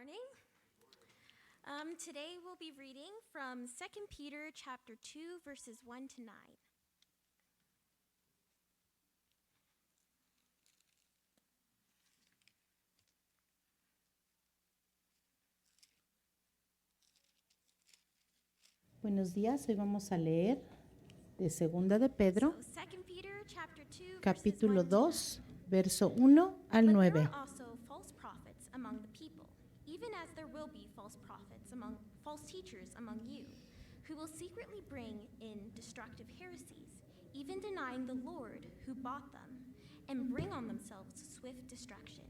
morning. Today we'll be reading from 2 Peter chapter 2, verses 1 to 9. Buenos días, hoy vamos a leer de Segunda de Pedro, So 2 Peter chapter 2, capítulo verses 1 to 9. 2, verso 1 al But 9. there are also false prophets among the people, even as there will be false teachers among you, who will secretly bring in destructive heresies, even denying the Lord who bought them, and bring on themselves swift destruction.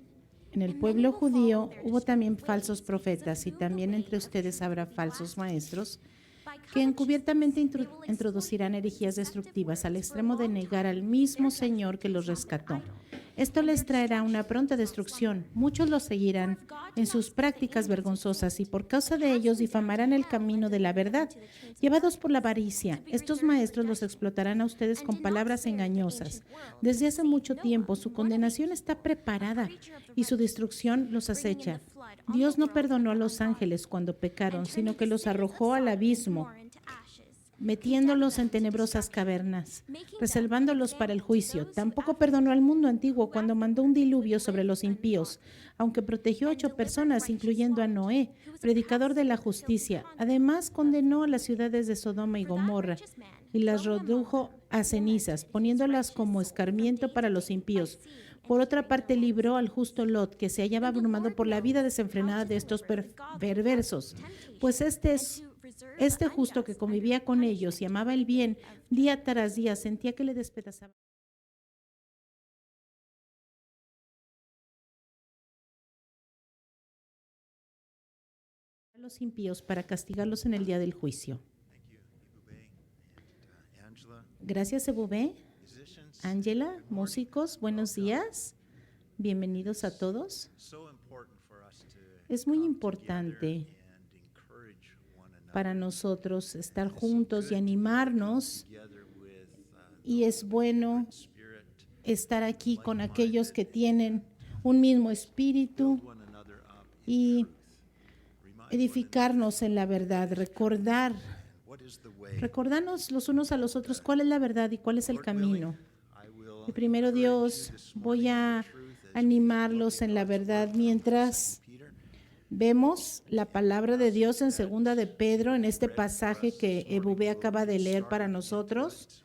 En el And pueblo many will follow judío their hubo también destructive falsos ways, profetas y because of whom también the entre way of ustedes truth habrá will be falsos blasphemed. maestros By que encubiertamente covetousness, they will introducirán exploit herejías deceptive destructivas al words for a extremo de long negar al time. mismo Their Señor que judgment los is not their rescató. idol, Esto and les their traerá una destruction pronta does not destrucción. slumber. Muchos los For seguirán if God did en not sus spare the prácticas angels of vergonzosas y hate, por causa but de cast ellos them down to difamarán el hell camino and de la delivered them verdad. into the chains of Llevados por la darkness, avaricia, to be estos reserved for maestros los judgment, explotarán a ustedes and con did not palabras spare the engañosas. ancient world, Desde but hace saved mucho Noah, tiempo su one of condenación eight está people, a preparada preacher of the y su righteous, destrucción los bringing in the acecha. flood on Dios the no world perdonó a of the los ungodly, ángeles cuando pecaron, and sino turning que the los cities of arrojó al Sodom and abismo, Gomorrah into ashes, metiéndolos en condemned them to tenebrosas destruction, cavernas, making them an reservándolos para el example to juicio. those Tampoco perdonó al mundo antiguo cuando mandó un who diluvio would sobre live los impíos, ungodly, aunque protegió and 8 delivered personas, righteous incluyendo a Lot, Noé, who was predicador de oppressed la with the filthy justicia. conduct Además, of condenó a las the ciudades de Sodoma y For that Gomorra righteous man, y las dwelling among redujo them, a cenizas, tormented his poniéndolas righteous como soul from escarmiento day para to los day by impíos. seeing and Por otra hearing their parte, libró al lawless justo deeds. Lot, que se hallaba And the abrumado Lord por la vida knows how desenfrenada to de estos deliver the godly out perversos, of temptation, pues este and es to reserve este the justo que unjust convivía under con ellos y punishment amaba for el the day bien, of día judgment. tras día sentía que le despedazaba a los impíos para castigarlos en el día del juicio. Thank you, Ibube and Angela. Gracias, Ebubé. Musicians, Ángela, good morning. músicos, buenos Welcome. días. Bienvenidos a todos. So important for us to Es muy come importante together and encourage one another. para nosotros estar It's so juntos y good to be able to come animarnos, together with, y es those with bueno different spirit, estar aquí con aquellos que like-minded, tienen un mismo espíritu build one another up y in truth. Remind one edificarnos en la verdad, another what is the way. recordarnos los unos a los otros cuál es la verdad y cuál es el Lord willing, camino. I will Y primero, encourage you Dios, this voy morning a in truth as we animarlos look en at la God's verdad word from mientras 2 Peter. vemos la palabra de Dios en Segunda de Pedro, en este pasaje que Ebubé acaba de leer para nosotros.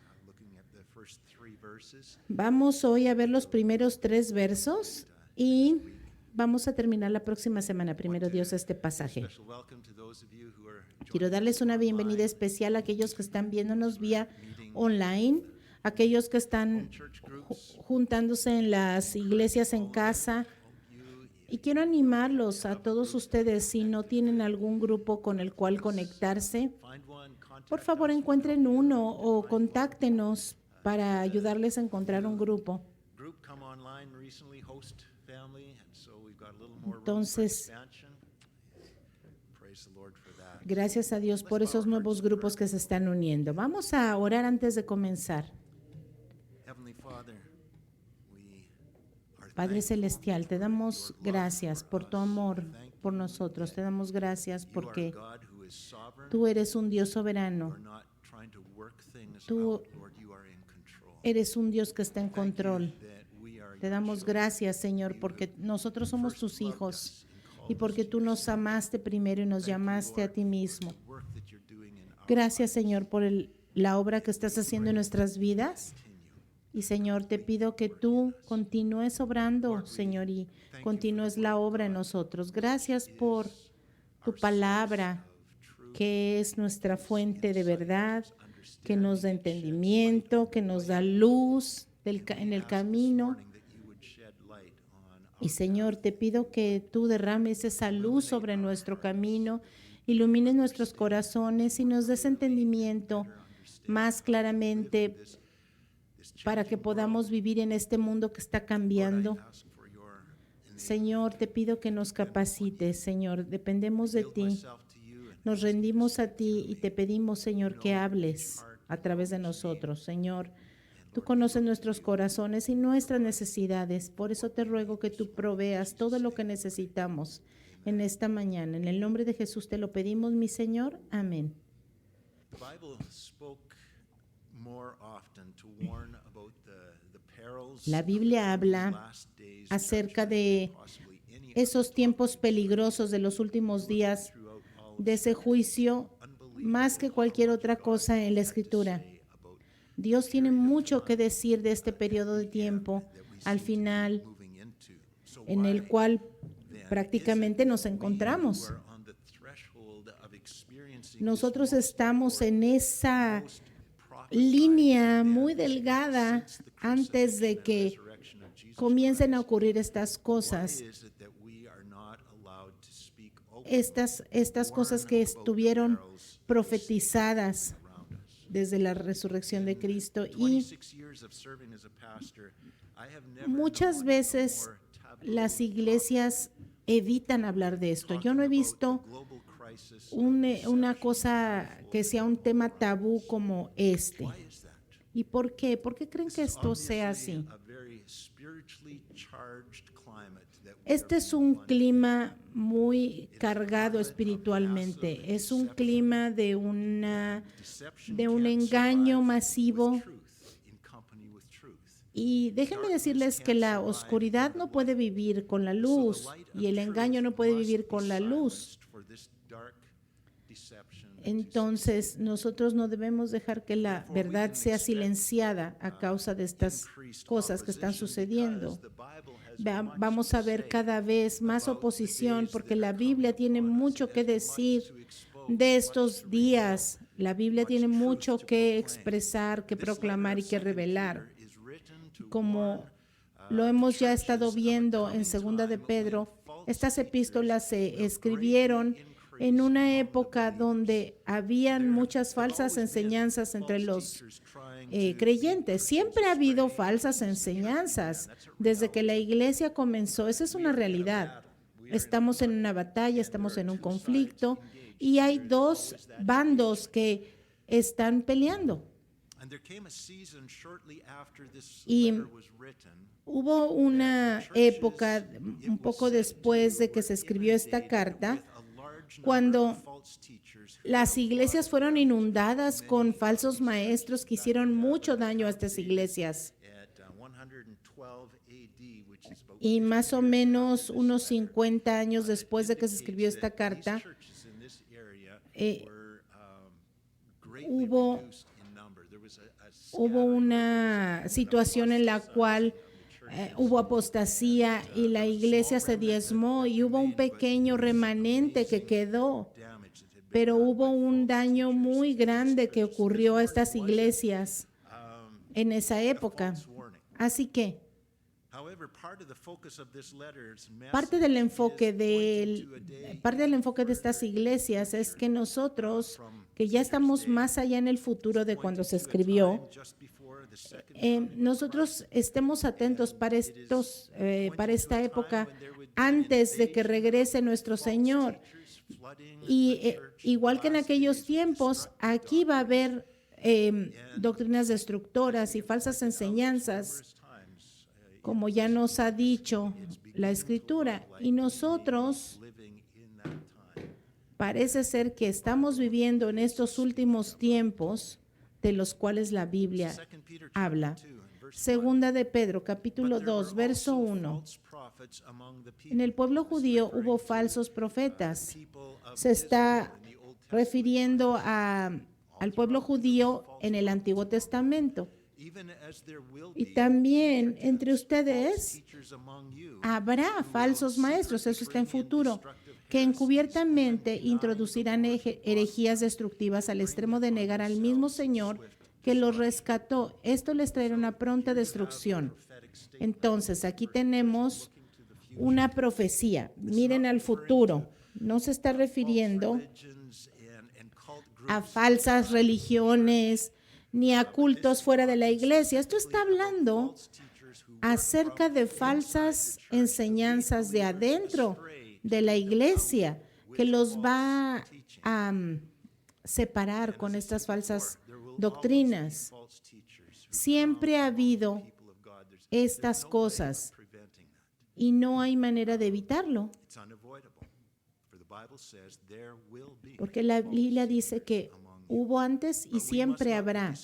Vamos hoy a ver los primeros 3 versos y vamos a terminar la próxima semana, primero Dios, este pasaje. Quiero darles una bienvenida especial a aquellos que están viéndonos vía online, aquellos que están juntándose en las iglesias en casa. Y quiero animarlos a todos ustedes, si no tienen algún grupo con el cual conectarse, por favor encuentren uno o contáctenos para ayudarles a encontrar un grupo. Entonces, gracias a Dios por esos nuevos grupos que se están uniendo. Vamos a orar antes de comenzar. Padre Celestial, te damos gracias por tu amor por nosotros. Te damos gracias porque tú eres un Dios soberano. Tú eres un Dios que está en control. Te damos gracias, Señor, porque nosotros somos tus hijos y porque tú nos amaste primero y nos llamaste a ti mismo. Gracias, Señor, por la obra que estás haciendo en nuestras vidas. Y, Señor, te pido que tú continúes obrando, Señor, y continúes la obra en nosotros. Gracias por tu palabra, que es nuestra fuente de verdad, que nos da entendimiento, que nos da luz en el camino. Y, Señor, te pido que tú derrames esa luz sobre nuestro camino, ilumines nuestros corazones y nos des entendimiento más claramente para que podamos vivir en este mundo que está cambiando. Señor, te pido que nos capacites, Señor, dependemos de ti, nos rendimos a ti y te pedimos, Señor, que hables a través de nosotros. Señor, tú conoces nuestros corazones y nuestras necesidades, por eso te ruego que tú proveas todo lo que necesitamos en esta mañana. En el nombre de Jesús te lo pedimos, mi Señor. Amén. The Bible spoke more often to warn about the perils La of Biblia the habla last days acerca judgment, de possibly any esos tiempos peligrosos de los últimos días, throughout all de ese juicio, más que cualquier otra cosa en la Escritura. say about Dios tiene mucho que decir de este periodo de tiempo al final moving into. So en el cual then prácticamente nos we encontramos. who are on the threshold of experiencing Nosotros this estamos en esa most prophesied línea event muy delgada since the antes de crucifixion and que resurrection of Jesus comiencen a Christ. ocurrir estas Why cosas, is it that we are not allowed to speak openly, estas cosas que warn about the estuvieron perils profetizadas around us? desde la resurrección de Cristo? Y 26 years of serving as a pastor, I have never muchas known veces a more taboo las iglesias evitan hablar de esto. Yo no he talking about visto the global crisis of una deception. cosa que sea un tema tabú como este. Why is that? ¿Y por qué? ¿Por qué creen que This is esto sea obviously así? a very spiritually charged climate that we Este are es being un plunged clima muy cargado espiritualmente. Es un clima de un engaño masivo. Y déjenme decirles que la oscuridad no puede vivir con la luz y el engaño no puede vivir con la luz. Entonces, nosotros no debemos dejar que la verdad sea silenciada a causa de estas cosas que están sucediendo. Vamos a ver cada vez más oposición porque la Biblia tiene mucho que decir de estos días. La Biblia tiene mucho que expresar, que proclamar y que revelar. Como lo hemos ya estado viendo en Segunda de Pedro, estas epístolas se escribieron en una época donde habían muchas falsas enseñanzas entre los creyentes. Siempre ha habido falsas enseñanzas desde que la iglesia comenzó. Esa es una realidad. Estamos en una batalla, estamos en un conflicto y hay dos bandos que están peleando. Y hubo una época, un poco después de que se escribió esta carta, cuando las iglesias fueron inundadas con falsos maestros que hicieron mucho daño a estas iglesias. Y más o menos unos 50 años después de que se escribió esta carta, hubo una situación en la cual hubo apostasía y la iglesia se diezmó y hubo un pequeño remanente que quedó, pero hubo un daño muy grande que ocurrió a estas iglesias en esa época. Así que parte del enfoque de estas iglesias es que nosotros, que ya estamos más allá en el futuro de cuando se escribió, nosotros estemos atentos para esta época antes de que regrese nuestro Señor. Y igual que en aquellos tiempos, aquí va a haber doctrinas destructoras y falsas enseñanzas, como ya nos ha dicho la Escritura. Y nosotros parece ser que estamos viviendo en estos últimos tiempos de los cuales la Biblia habla. Segunda de Pedro, capítulo 2, verso 1. En el pueblo judío hubo falsos profetas. Se está refiriendo al pueblo judío en el Antiguo Testamento. Y también entre ustedes habrá falsos maestros, eso está en futuro, que encubiertamente introducirán herejías destructivas al extremo de negar al mismo Señor que los rescató. Esto les traerá una pronta destrucción. Entonces, aquí tenemos una profecía. Miren al futuro. No se está refiriendo a falsas religiones ni a cultos fuera de la iglesia. Esto está hablando acerca de falsas enseñanzas de adentro de la iglesia, que los va a separar con estas falsas doctrinas. Siempre ha habido estas cosas y no hay manera de evitarlo. Porque la Biblia dice que hubo antes y siempre habrá.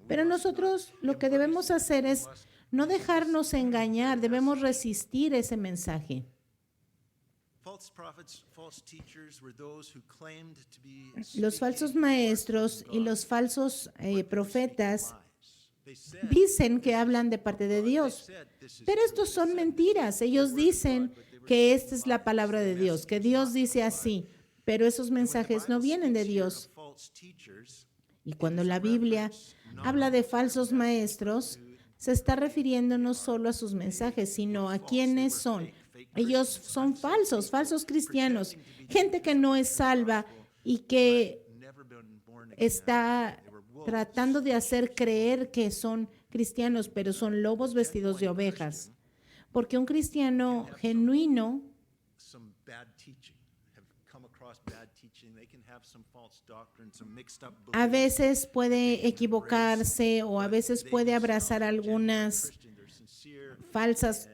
Pero nosotros lo que debemos hacer es no dejarnos engañar, debemos resistir ese mensaje. Los falsos maestros y los falsos profetas dicen que hablan de parte de Dios, pero estos son mentiras. Ellos dicen que esta es la palabra de Dios, que Dios dice así, pero esos mensajes no vienen de Dios. Y cuando la Biblia habla de falsos maestros, se está refiriendo no solo a sus mensajes, sino a quiénes son. Ellos son falsos cristianos, gente que no es salva y que está tratando de hacer creer que son cristianos, pero son lobos vestidos de ovejas. Porque un cristiano genuino a veces puede equivocarse o a veces puede abrazar algunas falsas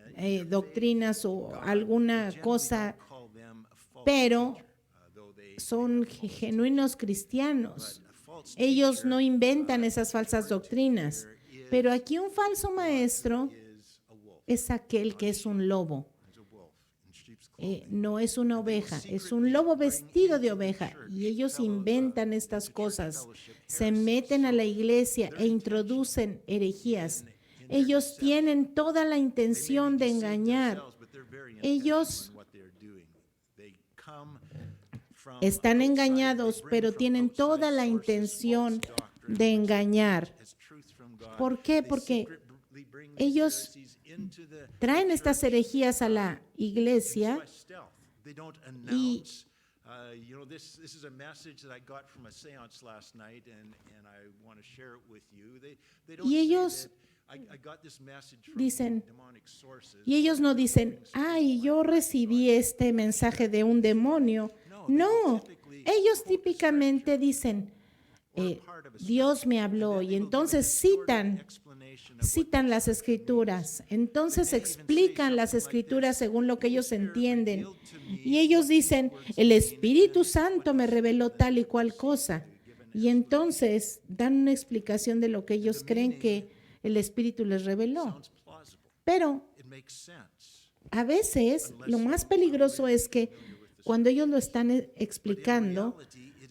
doctrinas o alguna cosa, pero son genuinos cristianos. Ellos no inventan esas falsas doctrinas, pero aquí un falso maestro es aquel que es un lobo. No es una oveja, es un lobo vestido de oveja y ellos inventan estas cosas, se meten a la iglesia e introducen herejías. Ellos tienen toda la intención de engañar. Ellos están engañados, pero tienen toda la intención de engañar. ¿Por qué? Porque ellos traen estas herejías a la iglesia y ellos dicen, y ellos no dicen, ay, yo recibí este mensaje de un demonio. No, ellos típicamente dicen, Dios me habló y entonces citan las escrituras, entonces explican las escrituras según lo que ellos entienden. Y ellos dicen, el Espíritu Santo me reveló tal y cual cosa. Y entonces dan una explicación de lo que ellos creen que el Espíritu les reveló. Pero a veces lo más peligroso es que cuando ellos lo están explicando,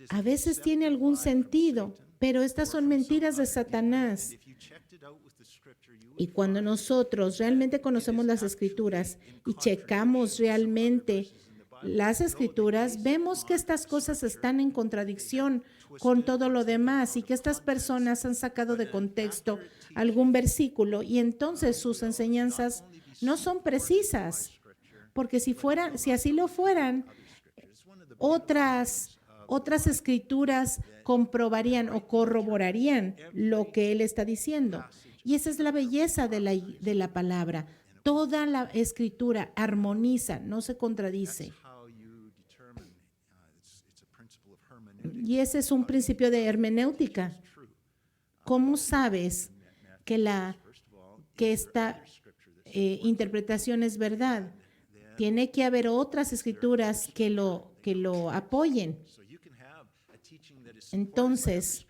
a veces tiene algún sentido, pero estas son mentiras de Satanás. Y cuando nosotros realmente conocemos las Escrituras y checamos realmente las Escrituras, vemos que estas cosas están en contradicción con todo lo demás y que estas personas han sacado de contexto algún versículo y entonces sus enseñanzas no son precisas, porque si así lo fueran, otras escrituras comprobarían o corroborarían lo que él está diciendo. Y esa es la belleza de la palabra. Toda la escritura armoniza, no se contradice. Y ese es un principio de hermenéutica. ¿Cómo sabes que esta interpretación es verdad? Tiene que haber otras escrituras que lo apoyen. Entonces,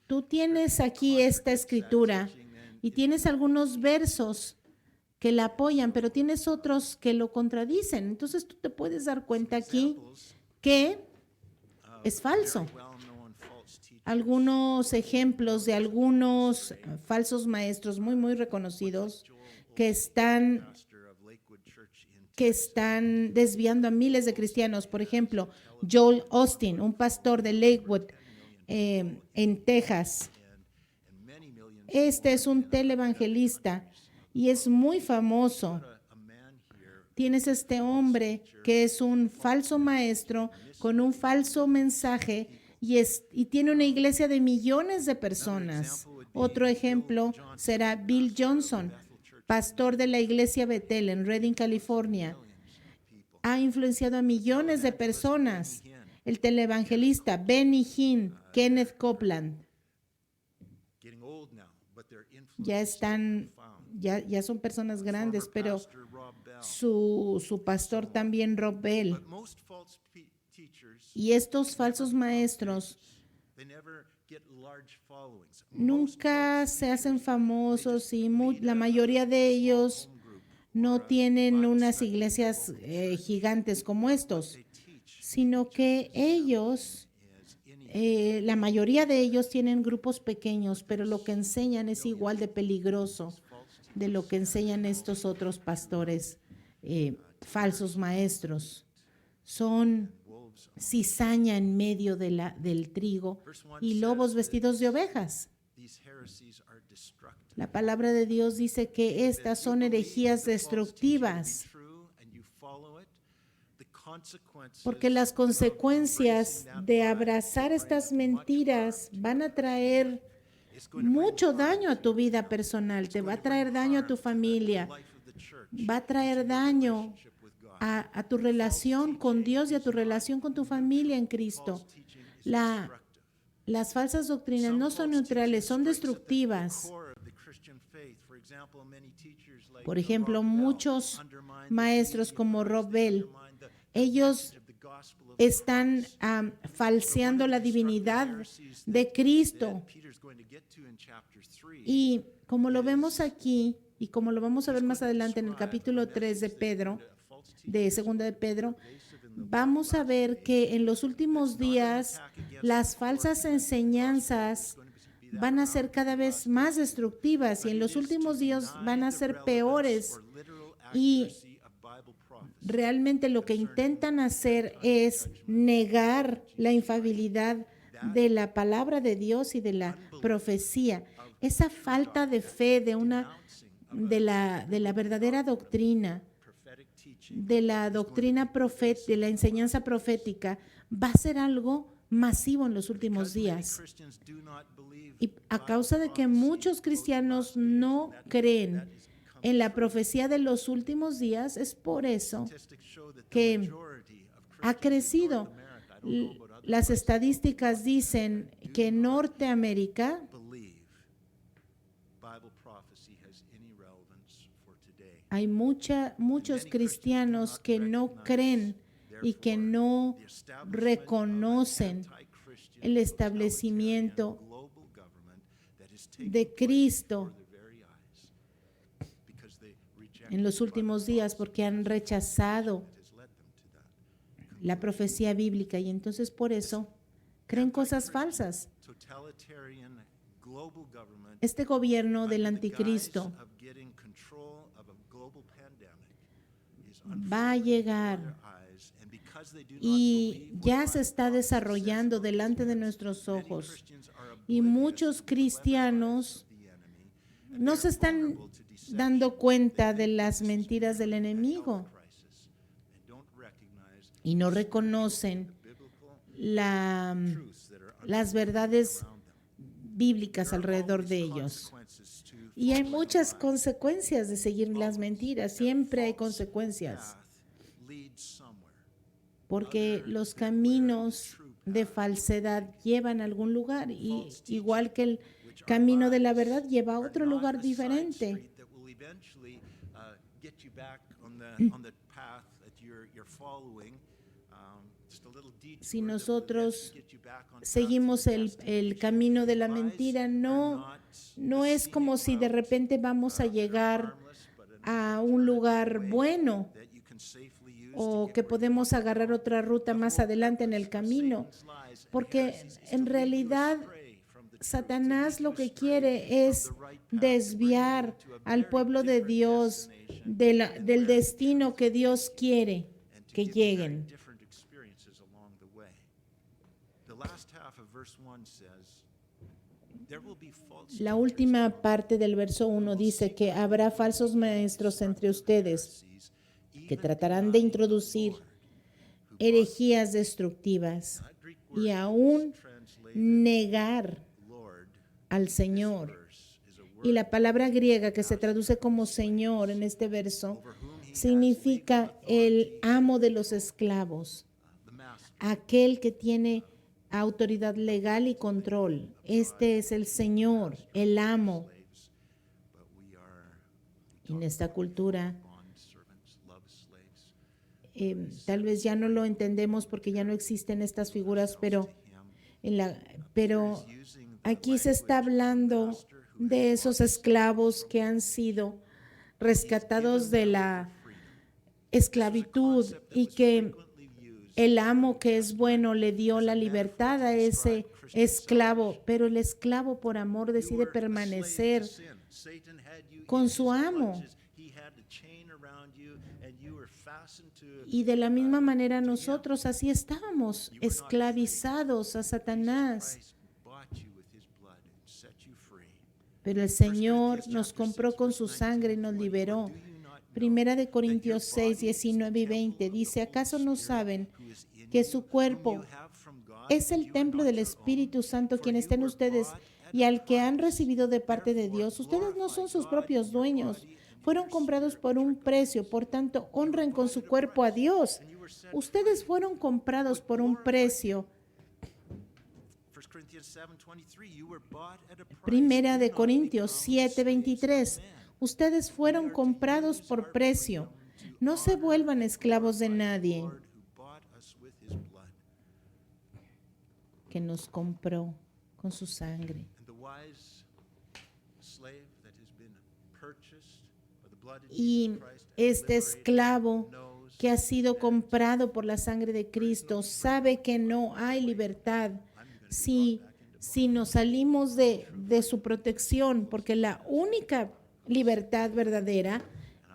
tú tienes aquí esta escritura y tienes algunos versos que la apoyan, pero tienes otros que lo contradicen. Entonces, tú te puedes dar cuenta aquí que es falso. Algunos ejemplos de algunos falsos maestros muy, muy reconocidos que están desviando a miles de cristianos. Por ejemplo, Joel Osteen, un pastor de Lakewood, en Texas. Este es un televangelista y es muy famoso. Tienes este hombre que es un falso maestro con un falso mensaje y tiene una iglesia de millones de personas. Otro ejemplo será Bill Johnson, pastor de la iglesia Bethel en Redding, California. Ha influenciado a millones de personas. El televangelista Benny Hinn, Kenneth Copeland. Ya son personas grandes, pero su pastor también, Rob Bell. But most false teachers, Y estos falsos maestros they never get large followings. Most nunca false se hacen teachers, famosos y lead la a mayoría de small ellos home group no or a tienen Bible unas study iglesias local church. gigantes como estos, They teach sino que ellos, is any la mayoría de ellos tienen grupos pequeños, pero lo que enseñan es igual de peligroso de lo que enseñan estos otros pastores falsos maestros. Son wolves. cizaña en medio del trigo y lobos vestidos de ovejas. These heresies are destructive. La palabra de Dios dice que estas son herejías destructivas, porque las consecuencias de abrazar estas mentiras van a traer mucho daño a tu vida personal, te va a traer daño a tu familia, va a traer daño a tu relación con Dios y a tu relación con tu familia en Cristo. Las falsas doctrinas no son neutrales, son destructivas. Por ejemplo, muchos maestros como Rob Bell, ellos están falseando la divinidad de Cristo. Y como lo vemos aquí, y como lo vamos a ver más adelante en el capítulo 3 de Pedro, de Segunda de Pedro, vamos a ver que en los últimos días las falsas enseñanzas van a ser cada vez más destructivas y en los últimos días van a ser peores. Y realmente lo que intentan hacer es negar la infalibilidad de la palabra de Dios y de la profecía. Esa falta de fe de la verdadera doctrina, de la doctrina profética, de la enseñanza profética, va a ser algo masivo en los últimos días. Y a causa de que muchos cristianos no creen en la profecía de los últimos días, es por eso que ha crecido. Las estadísticas dicen que en Norteamérica hay muchos cristianos que no creen y que no reconocen el establecimiento de Cristo en los últimos días porque han rechazado la profecía bíblica y entonces por eso creen cosas falsas. Este gobierno del anticristo va a llegar y ya se está desarrollando delante de nuestros ojos y muchos cristianos no se están dando cuenta de las mentiras del enemigo y no reconocen las verdades bíblicas alrededor de ellos. Y hay muchas consecuencias de seguir las mentiras, siempre hay consecuencias, porque los caminos de falsedad llevan a algún lugar, y igual que el camino de la verdad lleva a otro lugar diferente. Si nosotros seguimos el camino de la mentira, no es como si de repente vamos a llegar a un lugar bueno o que podemos agarrar otra ruta más adelante en el camino, porque en realidad Satanás lo que quiere es desviar al pueblo de Dios del destino que Dios quiere que lleguen. La última parte del verso 1 dice que habrá falsos maestros entre ustedes que tratarán de introducir herejías destructivas y aún negar al Señor. Y la palabra griega que se traduce como Señor en este verso significa el amo de los esclavos, aquel que tiene autoridad legal y control. Este es el Señor, el amo. En esta cultura tal vez ya no lo entendemos porque ya no existen estas figuras, pero aquí se está hablando de esos esclavos que han sido rescatados de la esclavitud y que el amo que es bueno le dio la libertad a ese esclavo, pero el esclavo por amor decide permanecer con su amo. Y de la misma manera nosotros así estábamos, esclavizados a Satanás. Pero el Señor nos compró con su sangre y nos liberó. Primera de Corintios 6, 19 y 20 dice, ¿acaso no saben que su cuerpo es el templo del Espíritu Santo, quien está en ustedes y al que han recibido de parte de Dios? Ustedes no son sus propios dueños, fueron comprados por un precio, por tanto, honren con su cuerpo a Dios. Ustedes fueron comprados por un precio. Primera de Corintios 7, 23. Ustedes fueron comprados por precio. No se vuelvan esclavos de nadie que nos compró con su sangre. Y este esclavo que ha sido comprado por la sangre de Cristo sabe que no hay libertad si nos salimos de su protección, porque la única libertad verdadera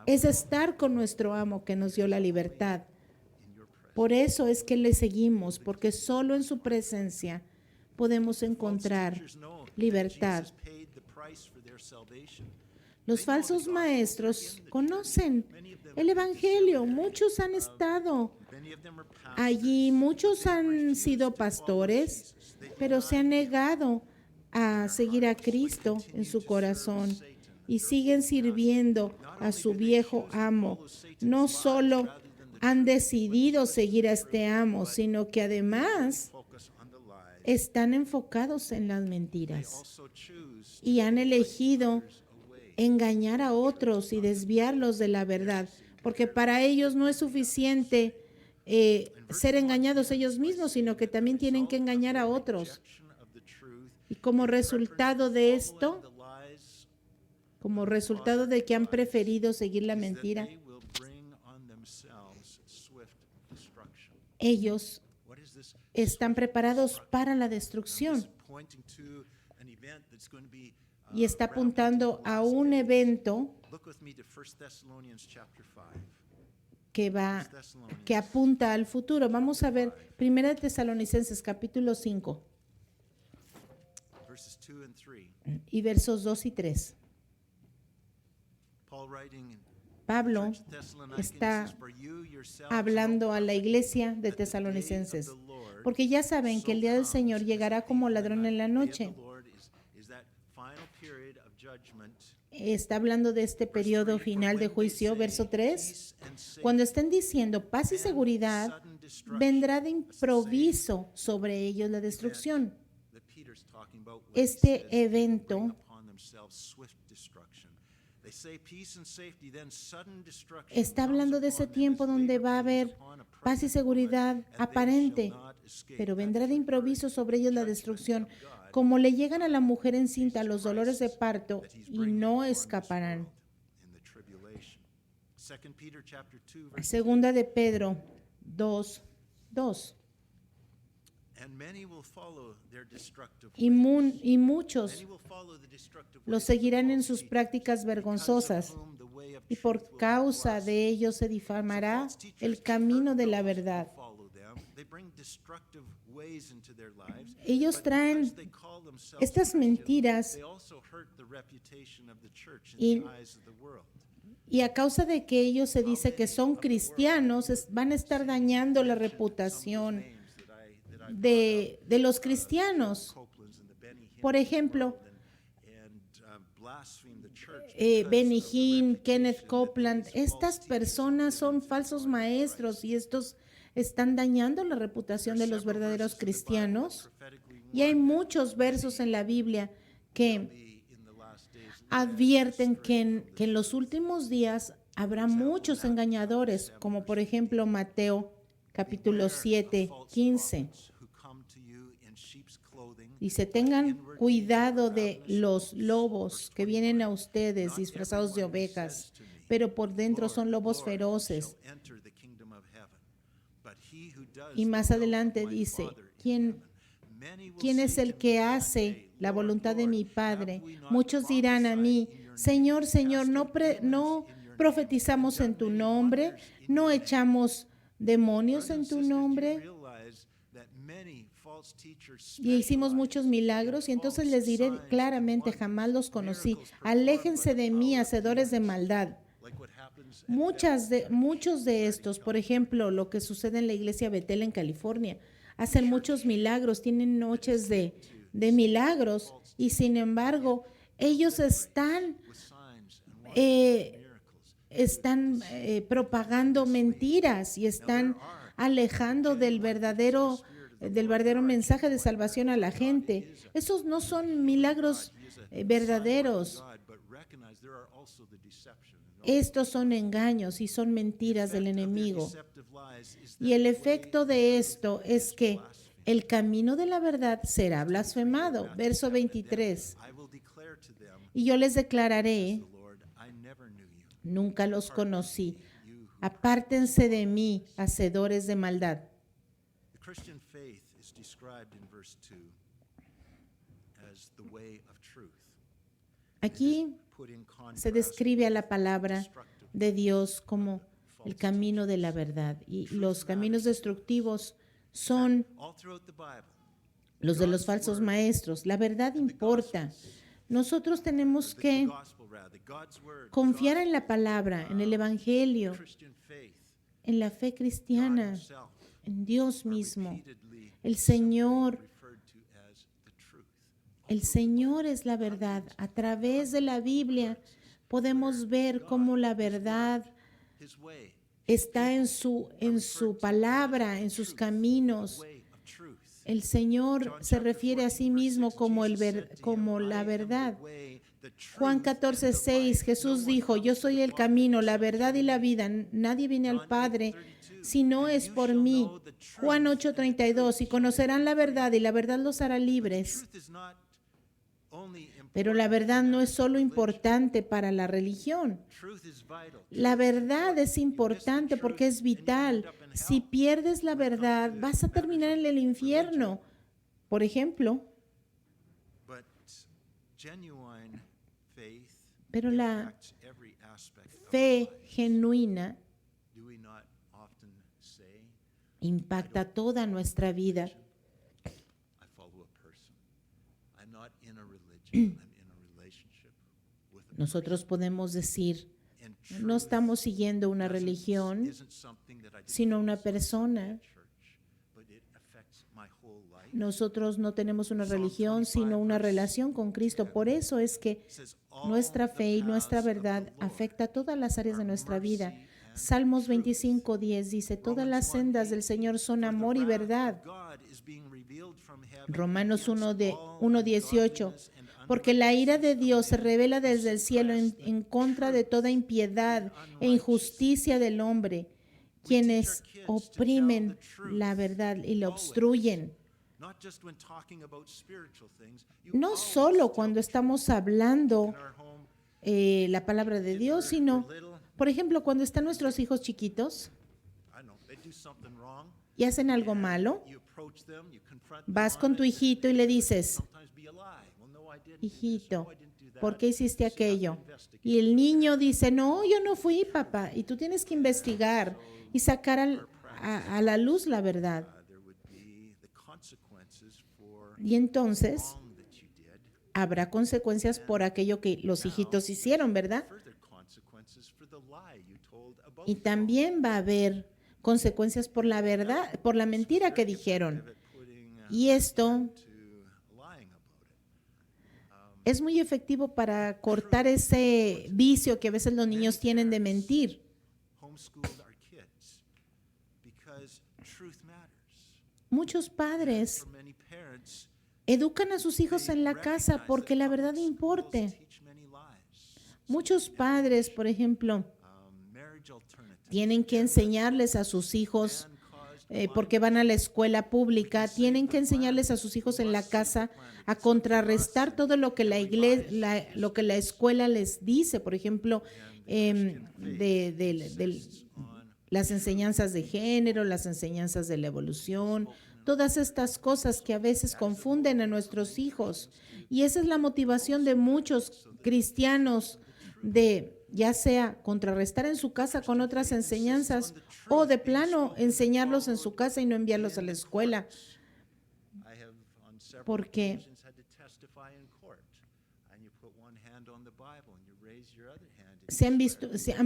es estar con nuestro amo que nos dio la libertad. Por eso es que le seguimos, porque solo en su presencia podemos encontrar libertad. Los falsos maestros conocen el Evangelio. Muchos han estado allí, muchos han sido pastores, pero se han negado a seguir a Cristo en su corazón y siguen sirviendo a su viejo amo. No solo han decidido seguir a este amo, sino que además están enfocados en las mentiras y han elegido engañar a otros y desviarlos de la verdad, porque para ellos no es suficiente ser engañados ellos mismos, sino que también tienen que engañar a otros. Y como resultado de esto, como resultado de que han preferido seguir la mentira, ellos están preparados para la destrucción. Y está apuntando a un evento que apunta al futuro. Vamos a ver 1 Tesalonicenses capítulo 5 y versos 2 y 3. Pablo está hablando a la iglesia de Tesalonicenses, porque ya saben que el día del Señor llegará como ladrón en la noche. Está hablando de este periodo final de juicio, verso 3. Cuando estén diciendo paz y seguridad, vendrá de improviso sobre ellos la destrucción. Este evento está hablando de ese tiempo donde va a haber paz y seguridad aparente, pero vendrá de improviso sobre ellos la destrucción, como le llegan a la mujer encinta los dolores de parto, y no escaparán. Segunda de Pedro 2, 2. Y muchos los seguirán en sus prácticas vergonzosas, y por causa de ellos se difamará el camino de la verdad. Ellos traen estas mentiras y a causa de que ellos se dice que son cristianos, van a estar dañando la reputación de los cristianos. Por ejemplo, Benny Hinn, Kenneth Copeland, estas personas son falsos maestros y estos están dañando la reputación de los verdaderos cristianos. Y hay muchos versos en la Biblia que advierten que en los últimos días Habrá muchos engañadores, como por ejemplo Mateo capítulo 7, 15. Dice, tengan cuidado de los lobos que vienen a ustedes disfrazados de ovejas, pero por dentro son lobos feroces. Y más adelante dice, ¿quién es el que hace la voluntad de mi Padre? Muchos dirán a mí, Señor, Señor, ¿no profetizamos en tu nombre? ¿No echamos demonios en tu nombre? Y hicimos muchos milagros, y entonces les diré claramente, jamás los conocí. Aléjense de mí, hacedores de maldad. Muchos de estos, por ejemplo, lo que sucede en la iglesia Betel en California, hacen muchos milagros, tienen noches de milagros, y sin embargo, ellos están propagando mentiras y están alejando del verdadero mensaje de salvación a la gente. Esos no son milagros verdaderos. Estos son engaños y son mentiras del enemigo. Y el efecto de esto es que el camino de la verdad será blasfemado. Verso 23. Y yo les declararé, nunca los conocí. Apártense de mí, hacedores de maldad. Aquí se describe a la palabra de Dios como el camino de la verdad, y los caminos destructivos son los de los falsos maestros. La verdad importa. Nosotros tenemos que confiar en la palabra, en el evangelio, en la fe cristiana, en Dios mismo. El Señor es la verdad. A través de la Biblia podemos ver cómo la verdad está en su palabra, en sus caminos. El Señor se refiere a sí mismo como la verdad. Juan 14:6, Jesús dijo, yo soy el camino, la verdad y la vida. Nadie viene al Padre si no es por mí. Juan 8:32, y conocerán la verdad y la verdad los hará libres. Pero la verdad no es solo importante para la religión. La verdad es importante porque es vital. Si pierdes la verdad, vas a terminar en el infierno. Por ejemplo, pero la fe genuina impacta toda nuestra vida. Nosotros podemos decir, no estamos siguiendo una religión, sino una persona. Nosotros no tenemos una religión, sino una relación con Cristo. Por eso es que nuestra fe y nuestra verdad afecta a todas las áreas de nuestra vida. Salmos 25:10 dice, todas las sendas del Señor son amor y verdad. Romanos 1:18, porque la ira de Dios se revela desde el cielo en contra de toda impiedad e injusticia del hombre, quienes oprimen la verdad y la obstruyen. No solo cuando estamos hablando la palabra de Dios, sino, por ejemplo, cuando están nuestros hijos chiquitos y hacen algo malo, vas con tu hijito y le dices, hijito, ¿por qué hiciste aquello? Y el niño dice, no, yo no fui, papá. Y tú tienes que investigar y sacar a la luz la verdad. Y entonces habrá consecuencias por aquello que los hijitos hicieron, ¿verdad? Y también va a haber consecuencias por la verdad, por la mentira que dijeron. Y esto es muy efectivo para cortar ese vicio que a veces los niños tienen de mentir. Muchos padres educan a sus hijos en la casa porque la verdad importa. Muchos padres, por ejemplo, Tienen que enseñarles a sus hijos, porque van a la escuela pública, tienen que enseñarles a sus hijos en la casa a contrarrestar todo lo que lo que la escuela les dice, por ejemplo, de las enseñanzas de género, las enseñanzas de la evolución, todas estas cosas que a veces confunden a nuestros hijos. Y esa es la motivación de muchos cristianos, de ya sea contrarrestar en su casa con otras enseñanzas o de plano enseñarlos en su casa y no enviarlos a la escuela. Porque se han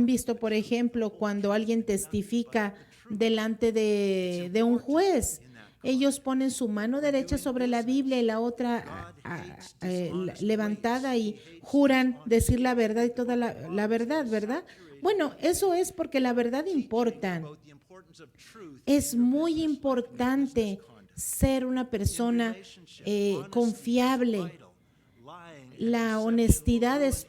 visto, por ejemplo, cuando alguien testifica delante de un juez, ellos ponen su mano derecha sobre la Biblia y la otra levantada y juran decir la verdad y toda la verdad, ¿verdad? Bueno, eso es porque la verdad importa. Es muy importante ser una persona confiable. La honestidad es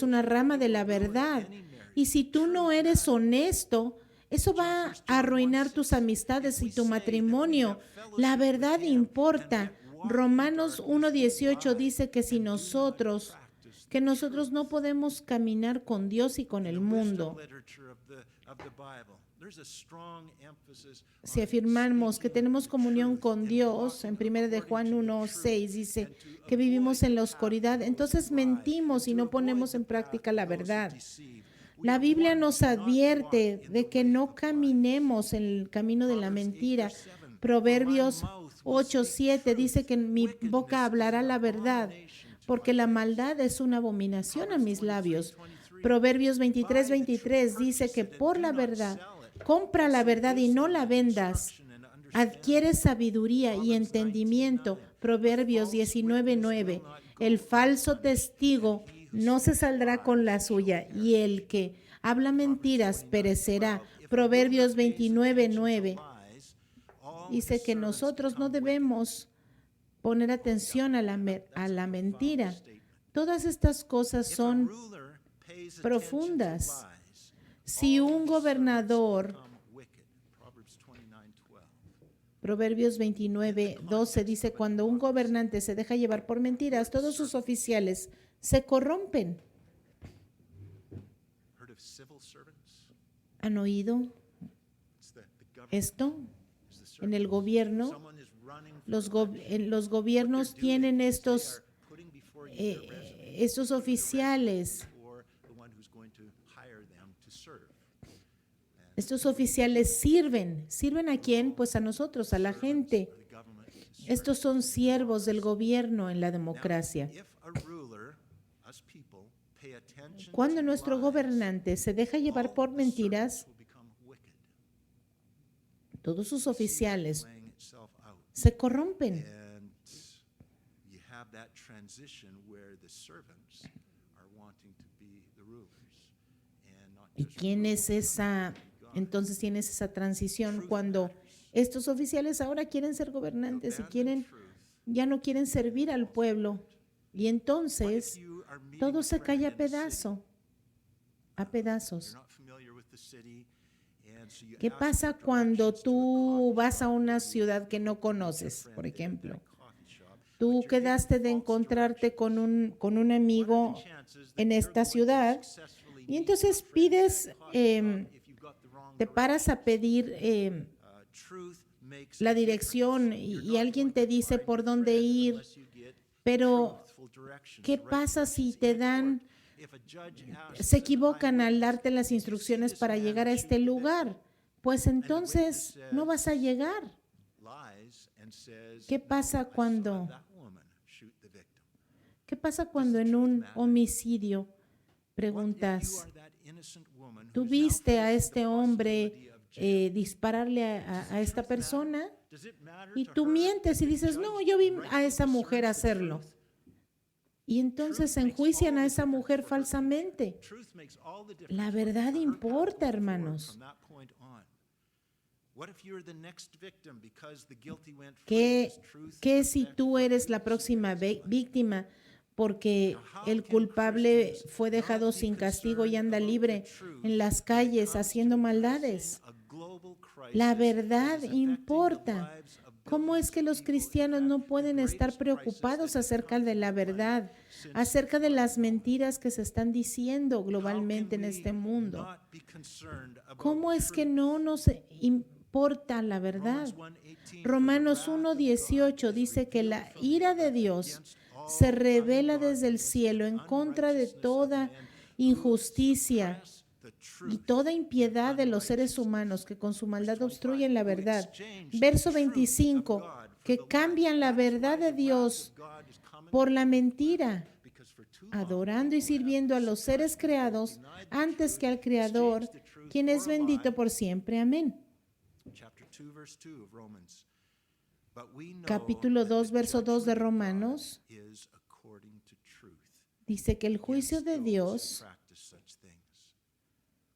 una rama de la verdad. Y si tú no eres honesto, eso va a arruinar tus amistades y tu matrimonio. La verdad importa. Romanos 1:18 dice que nosotros no podemos caminar con Dios y con el mundo. Si afirmamos que tenemos comunión con Dios, en 1 de Juan 1:6 dice que vivimos en la oscuridad, entonces mentimos y no ponemos en práctica la verdad. La Biblia nos advierte de que no caminemos en el camino de la mentira. Proverbios 8:7 dice que mi boca hablará la verdad, porque la maldad es una abominación a mis labios. Proverbios 23:23 dice que por la verdad, compra la verdad y no la vendas. Adquiere sabiduría y entendimiento. Proverbios 19:9. El falso testigo no se saldrá con la suya, y el que habla mentiras perecerá. Proverbios 29:9. Dice que nosotros no debemos poner atención a la mentira. Todas estas cosas son profundas. Si un gobernador, Proverbios 29:12 dice, cuando un gobernante se deja llevar por mentiras, todos sus oficiales se corrompen. ¿Han oído esto? En el gobierno, los gobiernos tienen estos oficiales. Estos oficiales ¿sirven a quién? Pues a nosotros, a la gente. Estos son siervos del gobierno en la democracia. Cuando nuestro gobernante se deja llevar por mentiras, todos sus oficiales se corrompen. ¿Y quién es esa? Entonces tienes esa transición cuando estos oficiales ahora quieren ser gobernantes y ya no quieren servir al pueblo. Y entonces todo se cae a pedazos. ¿Qué pasa cuando tú vas a una ciudad que no conoces, por ejemplo? Tú quedaste de encontrarte con un amigo en esta ciudad y entonces te paras a pedir la dirección y alguien te dice por dónde ir, pero ¿qué pasa si se equivocan al darte las instrucciones para llegar a este lugar? Pues entonces no vas a llegar. ¿Qué pasa cuando en un homicidio preguntas, ¿tú viste a este hombre dispararle a esta persona? Y tú mientes y dices, no, yo vi a esa mujer hacerlo. Y entonces enjuician a esa mujer falsamente. La verdad importa, hermanos. ¿Qué si tú eres la próxima víctima porque el culpable fue dejado sin castigo y anda libre en las calles haciendo maldades. La verdad importa. ¿Cómo es que los cristianos no pueden estar preocupados acerca de la verdad, acerca de las mentiras que se están diciendo globalmente en este mundo? ¿Cómo es que no nos importa la verdad? Romanos 1:18 dice que la ira de Dios se revela desde el cielo en contra de toda injusticia y toda impiedad de los seres humanos que con su maldad obstruyen la verdad. Verso 25, que cambian la verdad de Dios por la mentira, adorando y sirviendo a los seres creados antes que al Creador, quien es bendito por siempre. Amén. Capítulo 2, verso 2 de Romanos dice que el juicio de Dios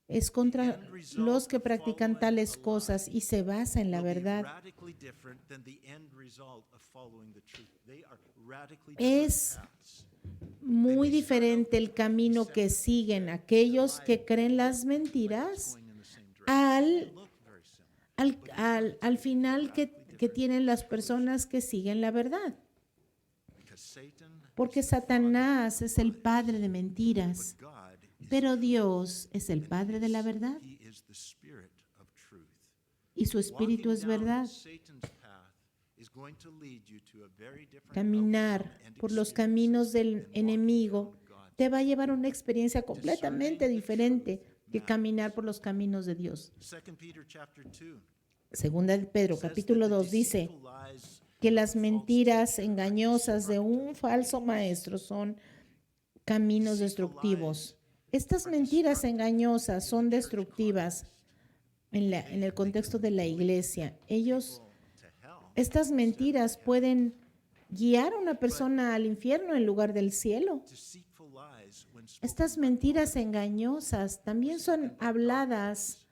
es contra los que practican tales cosas y se basa en la verdad. Es muy diferente el camino que siguen aquellos que creen las mentiras al final que tienen las personas que siguen la verdad. Porque Satanás es el padre de mentiras, pero Dios es el padre de la verdad y su espíritu es verdad. Caminar por los caminos del enemigo te va a llevar a una experiencia completamente diferente que caminar por los caminos de Dios. Segunda de Pedro, capítulo 2, dice que las mentiras engañosas de un falso maestro son caminos destructivos. Estas mentiras engañosas son destructivas en el contexto de la iglesia. Estas mentiras pueden guiar a una persona al infierno en lugar del cielo. Estas mentiras engañosas también son habladas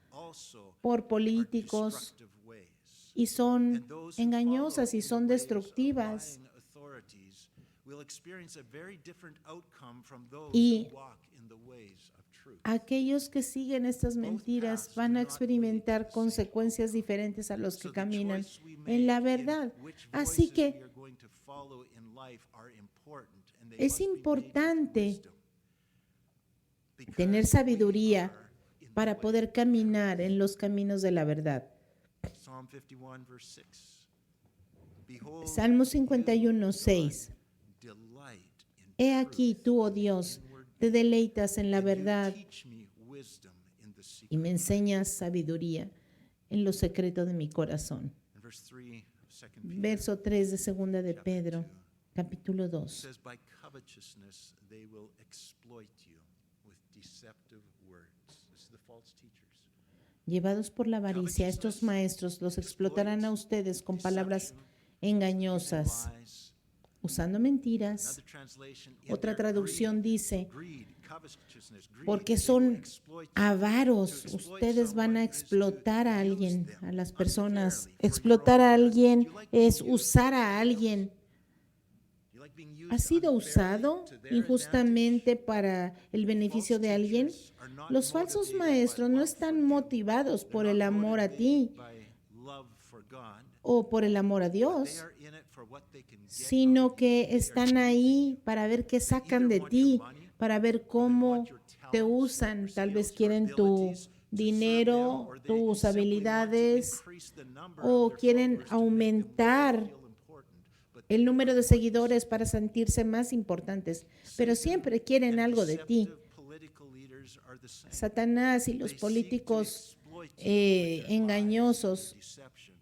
por políticos y son engañosas y son destructivas. Y aquellos que siguen estas mentiras van a experimentar consecuencias diferentes a los que caminan en la verdad. Así que es importante tener sabiduría para poder caminar en los caminos de la verdad. Salmo 51:6. He aquí tú, oh Dios, te deleitas en la verdad y me enseñas sabiduría en lo secreto de mi corazón. Verso 3 de segunda de Pedro, capítulo 2. Llevados por la avaricia, estos maestros los explotarán a ustedes con palabras engañosas, usando mentiras. Otra traducción dice, porque son avaros, ustedes van a explotar a alguien, a las personas. Explotar a alguien es usar a alguien. ¿Ha sido usado injustamente para el beneficio de alguien? Los falsos maestros no están motivados por el amor a ti o por el amor a Dios, sino que están ahí para ver qué sacan de ti, para ver cómo te usan. Tal vez quieren tu dinero, tus habilidades, o quieren aumentar el número de seguidores para sentirse más importantes, pero siempre quieren algo de ti. Satanás y los políticos engañosos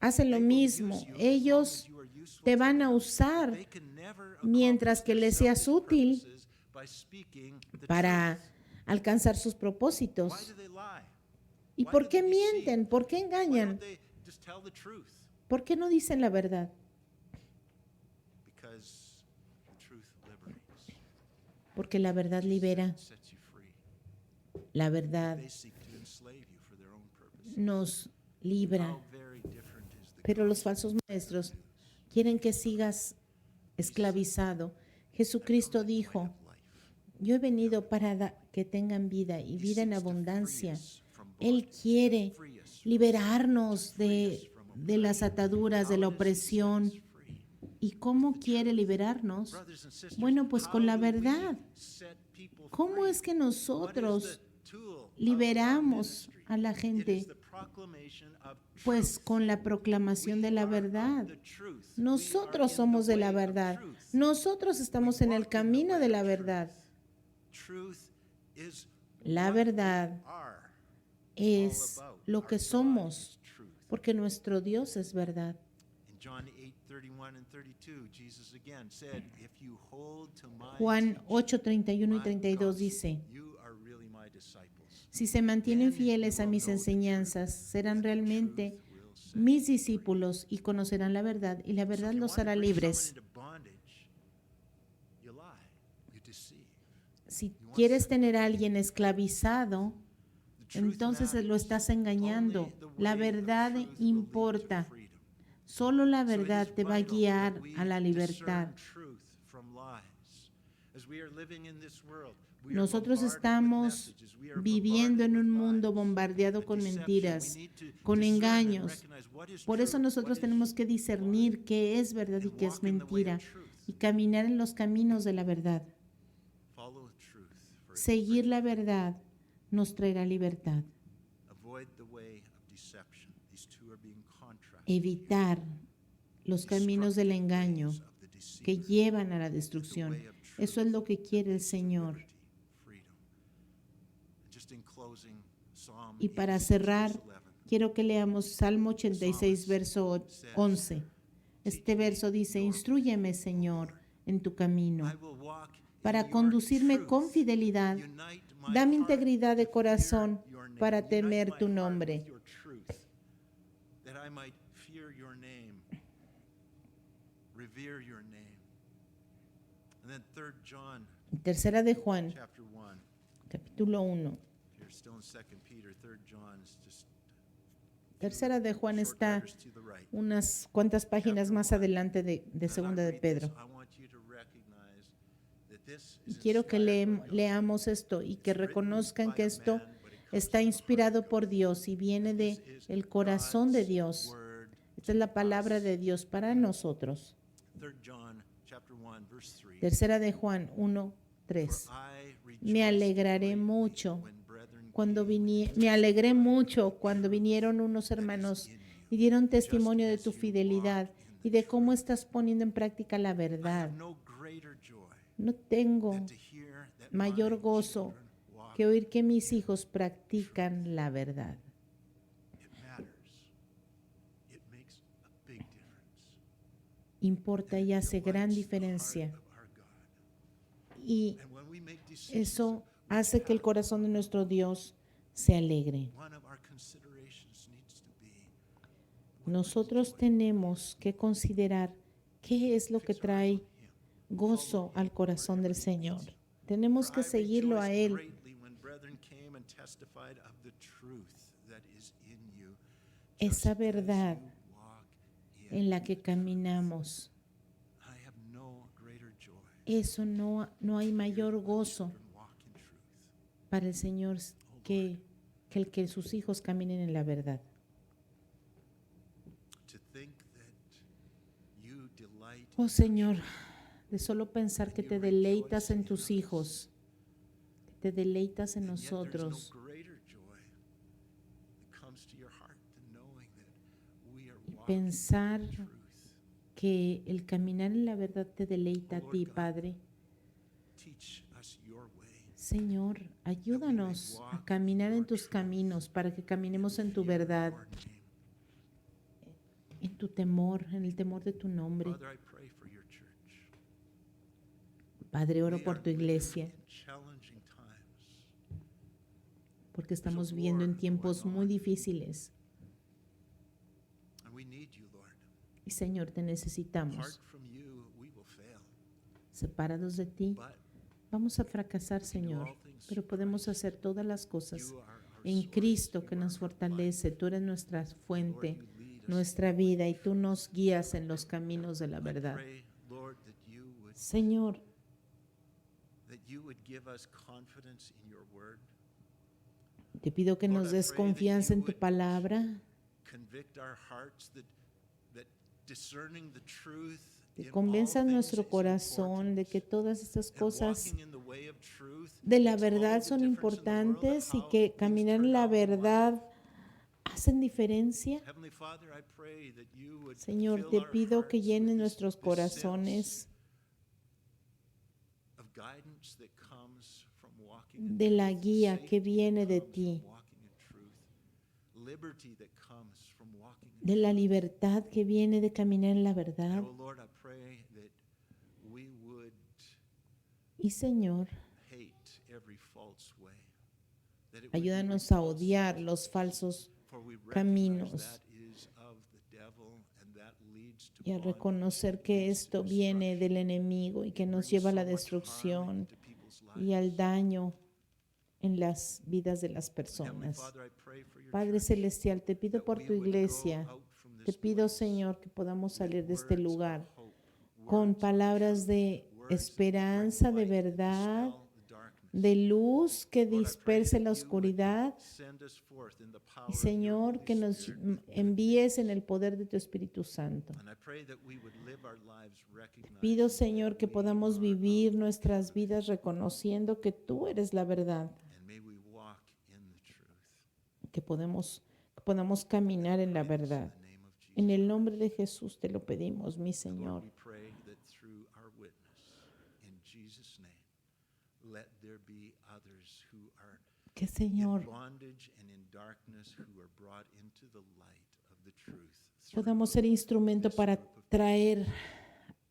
hacen lo mismo. Ellos te van a usar mientras que les seas útil para alcanzar sus propósitos. ¿Y por qué mienten? ¿Por qué engañan? ¿Por qué no dicen la verdad? Porque la verdad libera. La verdad nos libra. Pero los falsos maestros quieren que sigas esclavizado, Jesucristo dijo, yo he venido para que tengan vida y vida en abundancia. Él quiere liberarnos de las ataduras, de la opresión. ¿Y cómo quiere liberarnos? Bueno, pues con la verdad. ¿Cómo es que nosotros liberamos a la gente? Pues con la proclamación de la verdad. Nosotros somos de la verdad. Nosotros estamos en el camino de la verdad. La verdad es lo que somos, porque nuestro Dios es verdad. Juan 8, 31 y 32 dice, si se mantienen fieles a mis enseñanzas, serán realmente mis discípulos y conocerán la verdad, y la verdad los hará libres. Si quieres tener a alguien esclavizado, entonces lo estás engañando. La verdad importa. Solo la verdad te va a guiar a la libertad. Nosotros estamos viviendo en un mundo bombardeado con mentiras, con engaños. Por eso nosotros tenemos que discernir qué es verdad y qué es mentira y caminar en los caminos de la verdad. Seguir la verdad nos traerá libertad. Evitar los caminos del engaño que llevan a la destrucción. Eso es lo que quiere el Señor. Y para cerrar, quiero que leamos Salmo 86, verso 11. Este verso dice, instrúyeme, Señor, en tu camino, para conducirme con fidelidad. Dame integridad de corazón para temer tu nombre. Tercera de Juan, capítulo 1. Tercera de Juan está unas cuantas páginas más adelante de Segunda de Pedro. Y quiero que leamos esto y que reconozcan que esto está inspirado por Dios y viene del corazón de Dios. Esta es la palabra de Dios para nosotros. Tercera de Juan 1, 3. Me alegré mucho cuando vinieron unos hermanos y dieron testimonio de tu fidelidad y de cómo estás poniendo en práctica la verdad. No tengo mayor gozo que oír que mis hijos practican la verdad. Importa y hace gran diferencia. Y eso hace que el corazón de nuestro Dios se alegre. Nosotros tenemos que considerar qué es lo que trae gozo al corazón del Señor. Tenemos que seguirlo a Él. Esa verdad en la que caminamos. Eso no hay mayor gozo para el Señor que el que sus hijos caminen en la verdad. Oh Señor, de solo pensar que te deleitas en tus hijos, que te deleitas en nosotros. Y pensar que el caminar en la verdad te deleita a ti, Padre. Señor, ayúdanos a caminar en tus caminos para que caminemos en tu verdad, en tu temor, en el temor de tu nombre. Padre, oro por tu iglesia, porque estamos viviendo en tiempos muy difíciles. Y Señor, te necesitamos. Separados de ti, vamos a fracasar, Señor, pero podemos hacer todas las cosas en Cristo que nos fortalece. Tú eres nuestra fuente, nuestra vida, y tú nos guías en los caminos de la verdad. Señor, that you would give us confidence in your word. Te pido que nos des confianza en tu palabra, Convict our hearts that discerning the truth que in all convenzas things nuestro is corazón de que important. todas estas And cosas walking in the way of truth de la makes all verdad the son difference in the world of importantes y how que things caminar turn en la out in life. verdad hacen diferencia. Heavenly Father, I pray that you would Señor, fill te our pido que hearts llenes with nuestros this corazones of guidance that comes from walking in de la truth, guía safety que that viene de comes ti, from walking in truth, liberty that comes from walking in de la truth. libertad que viene de caminar en la verdad. And, oh Lord, I pray that we would Y Señor, hate every false way. That it would be ayúdanos a repulsive odiar to los us, falsos for we recognize caminos that is of the devil and that leads to y a bondage, reconocer que leads to esto viene destruction, del enemigo y que nos brings lleva a so la much destrucción harm into people's y al lives. daño en las vidas de las Heavenly personas. Father, I pray for your Padre church, Celestial, te pido that por we tu would go iglesia, out from te this pido, place Señor, que podamos with salir de este words of lugar hope, con words of palabras truth, de words that will bring esperanza, de light and verdad, dispel the darkness. de luz que Lord, I pray disperse that la you would oscuridad. send us forth in the power Y of your Señor, Holy que nos Spirit with good envíes en news. el poder de tu Espíritu Santo. And I pray that we would live our lives recognizing Pido, that Señor, que we podamos are vivir of nuestras truth, vidas reconociendo que tú eres la verdad, and may we walk in the truth. que podamos caminar en la Pray this in verdad. the name of Jesus En el Christ. nombre de Jesús te lo pedimos, mi And Lord, Señor. we pray that through our witness, in Jesus' name, let there be others who are Que, in Señor, bondage and in darkness who are brought into the light of the truth. podamos through ser instrumento this para group of traer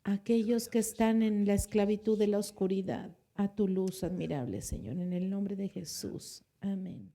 a aquellos que están en la esclavitud de la oscuridad a tu luz admirable, Señor. En el nombre de Jesús. Amén.